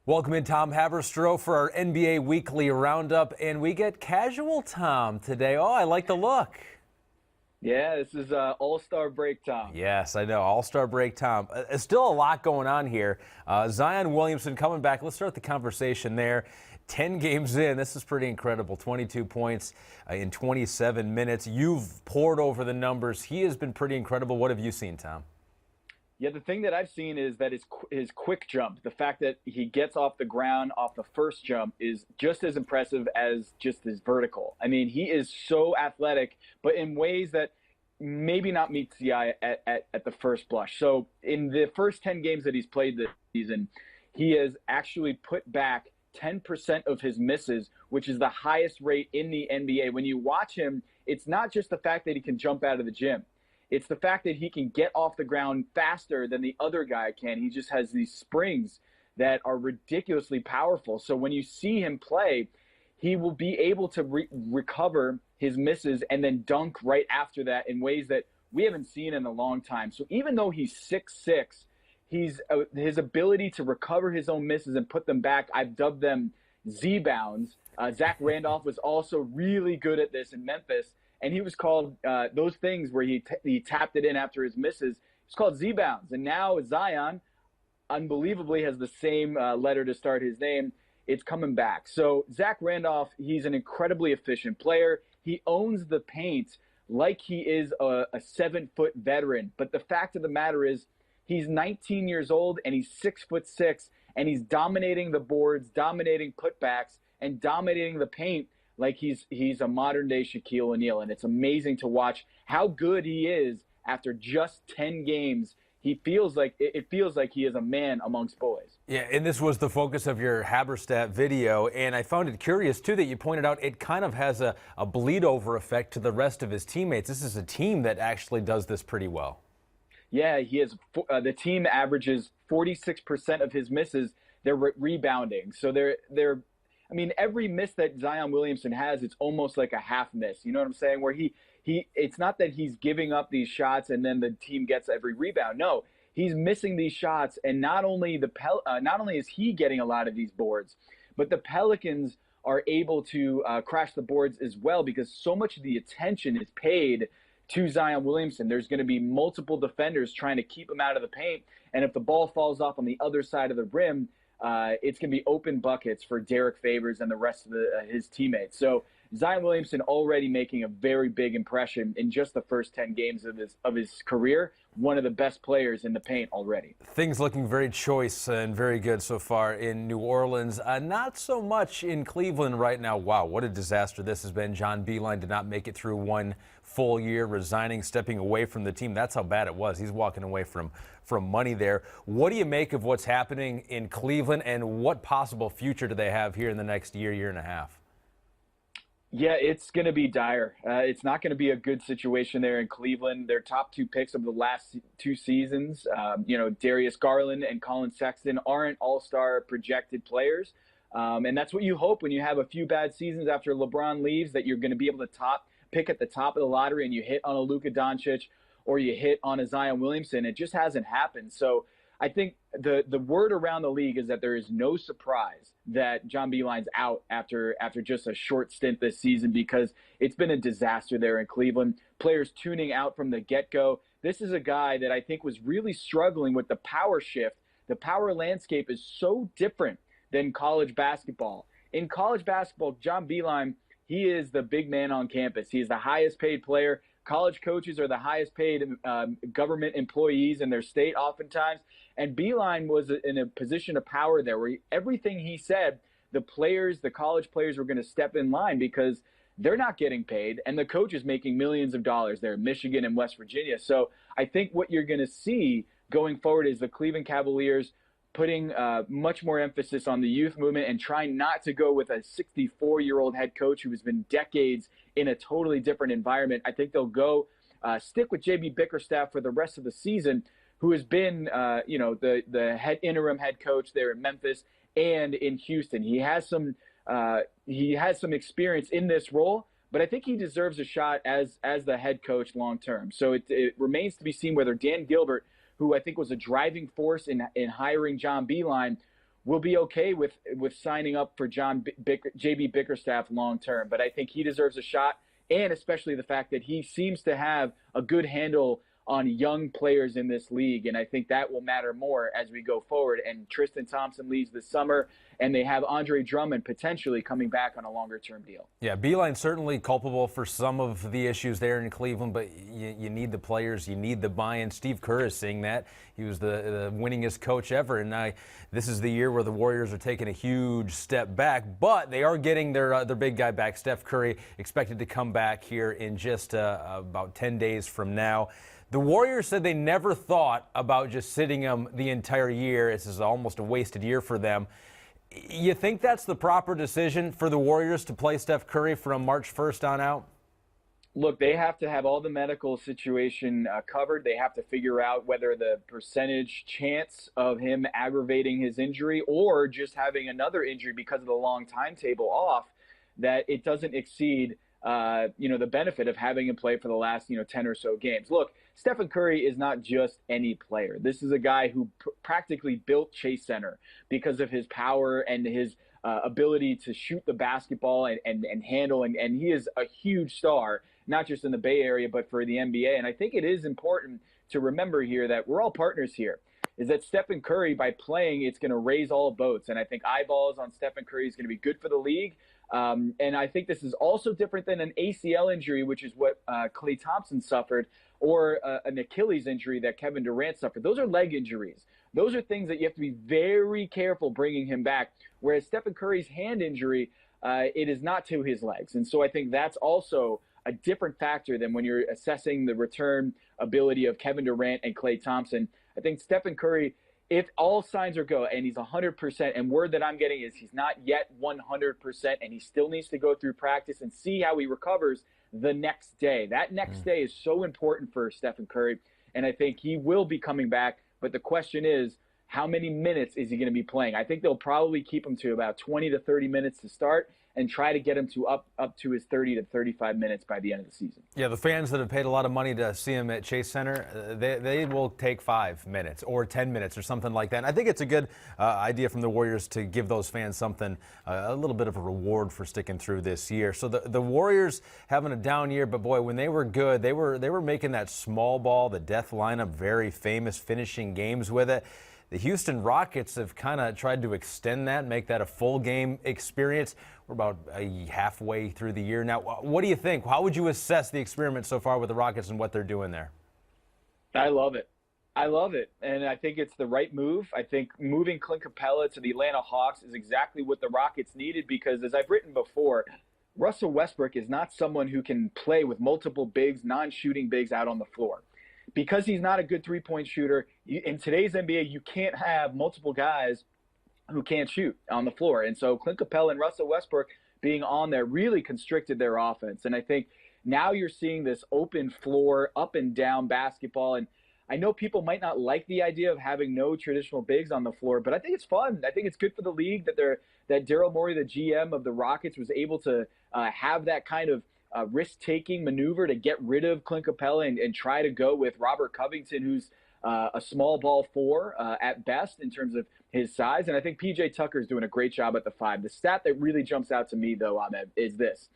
Welcome in, Tom Haberstroh, for our NBA Weekly Roundup, and we get casual Tom today. Oh, I like the look. Yeah, this is All-Star break, Tom. Yes, I know. All-Star break, Tom. Still a lot going on here. Zion Williamson coming back. Let's start the conversation there. 10 games in. This is pretty incredible. 22 points in 27 minutes. You've poured over the numbers. He has been pretty incredible. What have you seen, Tom? Yeah, the thing that I've seen is that his quick jump, the fact that he gets off the ground off the first jump, is just as impressive as just his vertical. I mean, he is so athletic, but in ways that maybe not meets the eye at the first blush. So in the first 10 games that he's played this season, he has actually put back 10% of his misses, which is the highest rate in the NBA. When you watch him, it's not just the fact that he can jump out of the gym. It's the fact that he can get off the ground faster than the other guy can. He just has these springs that are ridiculously powerful. So when you see him play, he will be able to recover his misses and then dunk right after that in ways that we haven't seen in a long time. So even though he's 6'6", his ability to recover his own misses and put them back, I've dubbed them Z-bounds. Zach Randolph was also really good at this in Memphis. And he was called those things where he tapped it in after his misses. It's called Z-bounds. And now Zion, unbelievably, has the same letter to start his name. It's coming back. So Zach Randolph, he's an incredibly efficient player. He owns the paint like he is a 7-foot veteran. But the fact of the matter is he's 19 years old and he's 6'6", and he's dominating the boards, dominating putbacks, and dominating the paint like he's a modern-day Shaquille O'Neal. And it's amazing to watch how good he is after just 10 games. It feels like he is a man amongst boys. Yeah, and this was the focus of your Haberstroh video, and I found it curious, too, that you pointed out it kind of has a bleed-over effect to the rest of his teammates. This is a team that actually does this pretty well. Yeah, he has. The team averages 46% of his misses. They're rebounding, so they're. I mean, every miss that Zion Williamson has, it's almost like a half miss. You know what I'm saying? Where it's not that he's giving up these shots and then the team gets every rebound. No, he's missing these shots, and not only is he getting a lot of these boards, but the Pelicans are able to crash the boards as well because so much of the attention is paid to Zion Williamson. There's going to be multiple defenders trying to keep him out of the paint, and if the ball falls off on the other side of the rim, it's going to be open buckets for Derek Favors and the rest of his teammates. So Zion Williamson already making a very big impression in just the first 10 games of his career. One of the best players in the paint already. Things looking very choice and very good so far in New Orleans. Not so much in Cleveland right now. Wow, what a disaster this has been. John Beilein did not make it through one full year, resigning, stepping away from the team. That's how bad it was. He's walking away from money there. What do you make of what's happening in Cleveland, and what possible future do they have here in the next year and a half? Yeah, it's going to be dire. It's not going to be a good situation there in Cleveland. Their top two picks of the last two seasons, Darius Garland and Colin Sexton, aren't all-star projected players. And that's what you hope when you have a few bad seasons after LeBron leaves, that you're going to be able to pick at the top of the lottery and you hit on a Luka Doncic or you hit on a Zion Williamson. It just hasn't happened. So I think the word around the league is that there is no surprise that John Beilein's out after just a short stint this season, because it's been a disaster there in Cleveland. Players tuning out from the get-go. This is a guy that I think was really struggling with the power shift. The power landscape is so different than college basketball. In college basketball, John Beilein, he is the big man on campus. He is the highest paid player. College coaches are the highest paid government employees in their state oftentimes. And Beilein was in a position of power there where everything he said, the college players were going to step in line because they're not getting paid. And the coach is making millions of dollars there in Michigan and West Virginia. So I think what you're going to see going forward is the Cleveland Cavaliers putting much more emphasis on the youth movement and trying not to go with a 64-year-old head coach who has been decades in a totally different environment. I think they'll go stick with J.B. Bickerstaff for the rest of the season, who has been, the interim head coach there in Memphis and in Houston. He has some experience in this role, but I think he deserves a shot as the head coach long term. So it remains to be seen whether Dan Gilbert, who I think was a driving force in hiring John Beilein, will be okay with signing up for JB Bickerstaff long term. But I think he deserves a shot, and especially the fact that he seems to have a good handle on young players in this league, and I think that will matter more as we go forward. And Tristan Thompson leaves this summer, and they have Andre Drummond potentially coming back on a longer-term deal. Yeah, Beilein certainly culpable for some of the issues there in Cleveland, but you need the players, you need the buy-in. Steve Kerr is seeing that. He was the winningest coach ever, and this is the year where the Warriors are taking a huge step back, but they are getting their big guy back. Steph Curry expected to come back here in just about 10 days from now. The Warriors said they never thought about just sitting him the entire year. This is almost a wasted year for them. You think that's the proper decision for the Warriors to play Steph Curry from March 1st on out? Look, they have to have all the medical situation covered. They have to figure out whether the percentage chance of him aggravating his injury or just having another injury because of the long timetable off, that it doesn't exceed the benefit of having him play for the last 10 or so games. Look, Stephen Curry is not just any player. This is a guy who practically built Chase Center because of his power and his ability to shoot the basketball and handle. And he is a huge star, not just in the Bay Area, but for the NBA. And I think it is important to remember here that we're all partners here, is that Stephen Curry, by playing, it's going to raise all boats. And I think eyeballs on Stephen Curry is going to be good for the league. And I think this is also different than an ACL injury, which is what Klay Thompson suffered, or an Achilles injury that Kevin Durant suffered. Those are leg injuries. Those are things that you have to be very careful bringing him back. Whereas Stephen Curry's hand injury, it is not to his legs. And so I think that's also a different factor than when you're assessing the return ability of Kevin Durant and Klay Thompson. I think Stephen Curry, if all signs are go and he's 100%, and word that I'm getting is he's not yet 100%, and he still needs to go through practice and see how he recovers the next day. That next day is so important for Stephen Curry, and I think he will be coming back. But the question is, how many minutes is he going to be playing? I think they'll probably keep him to about 20 to 30 minutes to start and try to get him to up to his 30 to 35 minutes by the end of the season. Yeah, the fans that have paid a lot of money to see him at Chase Center, they will take 5 minutes or 10 minutes or something like that. And I think it's a good idea from the Warriors to give those fans something, a little bit of a reward for sticking through this year. So the Warriors having a down year, but boy, when they were good, they were making that small ball, the death lineup, very famous, finishing games with it. The Houston Rockets have kind of tried to extend that, make that a full game experience. We're about halfway through the year now. What do you think? How would you assess the experiment so far with the Rockets and what they're doing there? I love it. I love it. And I think it's the right move. I think moving Clint Capella to the Atlanta Hawks is exactly what the Rockets needed, because as I've written before, Russell Westbrook is not someone who can play with multiple bigs, non-shooting bigs out on the floor. Because he's not a good three-point shooter, in today's NBA, you can't have multiple guys who can't shoot on the floor. And so Clint Capella and Russell Westbrook being on there really constricted their offense. And I think now you're seeing this open floor, up and down basketball. And I know people might not like the idea of having no traditional bigs on the floor, but I think it's fun. I think it's good for the league that Daryl Morey, the GM of the Rockets, was able to have that kind of risk-taking maneuver to get rid of Clint Capella and try to go with Robert Covington, who's a small ball 4 at best in terms of his size. And I think P.J. Tucker is doing a great job at the 5. The stat that really jumps out to me, though, Ahmed, is this.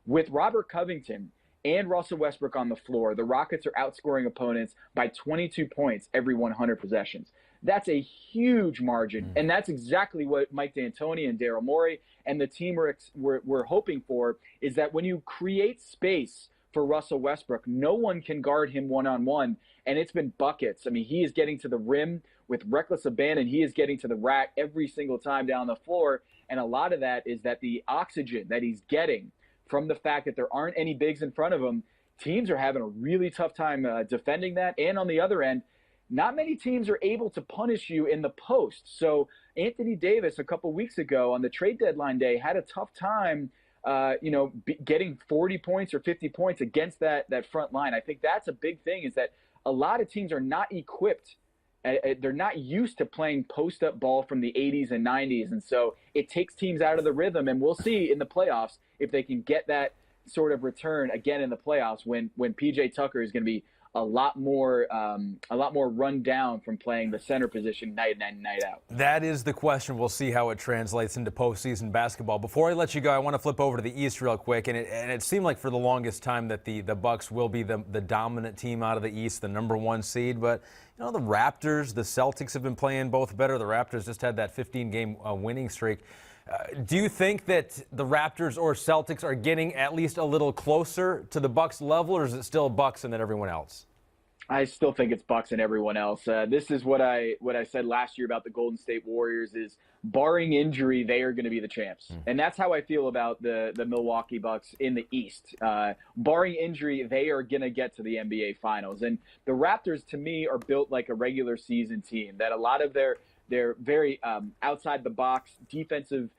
With Robert Covington and Russell Westbrook on the floor, the Rockets are outscoring opponents by 22 points every 100 possessions. That's a huge margin, and that's exactly what Mike D'Antoni and Daryl Morey and the team were hoping for, is that when you create space for Russell Westbrook, no one can guard him one-on-one, and it's been buckets. I mean, he is getting to the rim with reckless abandon. He is getting to the rack every single time down the floor, and a lot of that is that the oxygen that he's getting from the fact that there aren't any bigs in front of him, teams are having a really tough time defending that. And on the other end, not many teams are able to punish you in the post. So Anthony Davis, a couple weeks ago on the trade deadline day, had a tough time, getting 40 points or 50 points against that front line. I think that's a big thing, is that a lot of teams are not equipped. They're not used to playing post-up ball from the 80s and 90s. And so it takes teams out of the rhythm. And we'll see in the playoffs if they can get that sort of return again in the playoffs when P.J. Tucker is going to be a lot more run down from playing the center position night in and night out. That is the question. We'll see how it translates into postseason basketball. Before I let you go, I want to flip over to the East real quick. And it seemed like for the longest time that the Bucks will be the dominant team out of the East, the #1 seed. But, you know, the Raptors, the Celtics have been playing both better. The Raptors just had that 15-game winning streak. Do you think that the Raptors or Celtics are getting at least a little closer to the Bucks level, or is it still Bucks and then everyone else? I still think it's Bucks and everyone else. This is what I said last year about the Golden State Warriors is, barring injury, they are going to be the champs. And that's how I feel about the Milwaukee Bucks in the East. Barring injury, they are going to get to the NBA Finals. And the Raptors, to me, are built like a regular season team, that a lot of their very outside the box defensive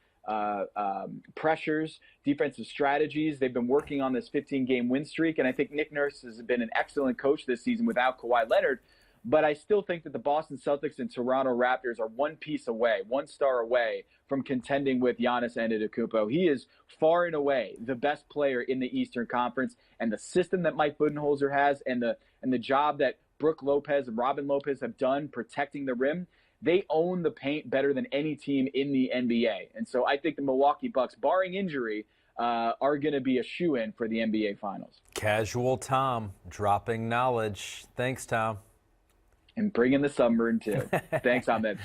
pressures, defensive strategies. They've been working on this 15-game win streak, and I think Nick Nurse has been an excellent coach this season without Kawhi Leonard. But I still think that the Boston Celtics and Toronto Raptors are one piece away, one star away from contending with Giannis Antetokounmpo. He is far and away the best player in the Eastern Conference, and the system that Mike Budenholzer has, and the job that Brook Lopez and Robin Lopez have done protecting the rim. They own the paint better than any team in the NBA. And so I think the Milwaukee Bucks, barring injury, are going to be a shoo-in for the NBA Finals. Casual Tom dropping knowledge. Thanks, Tom. And bring in the submarine, too. Thanks, Ahmed.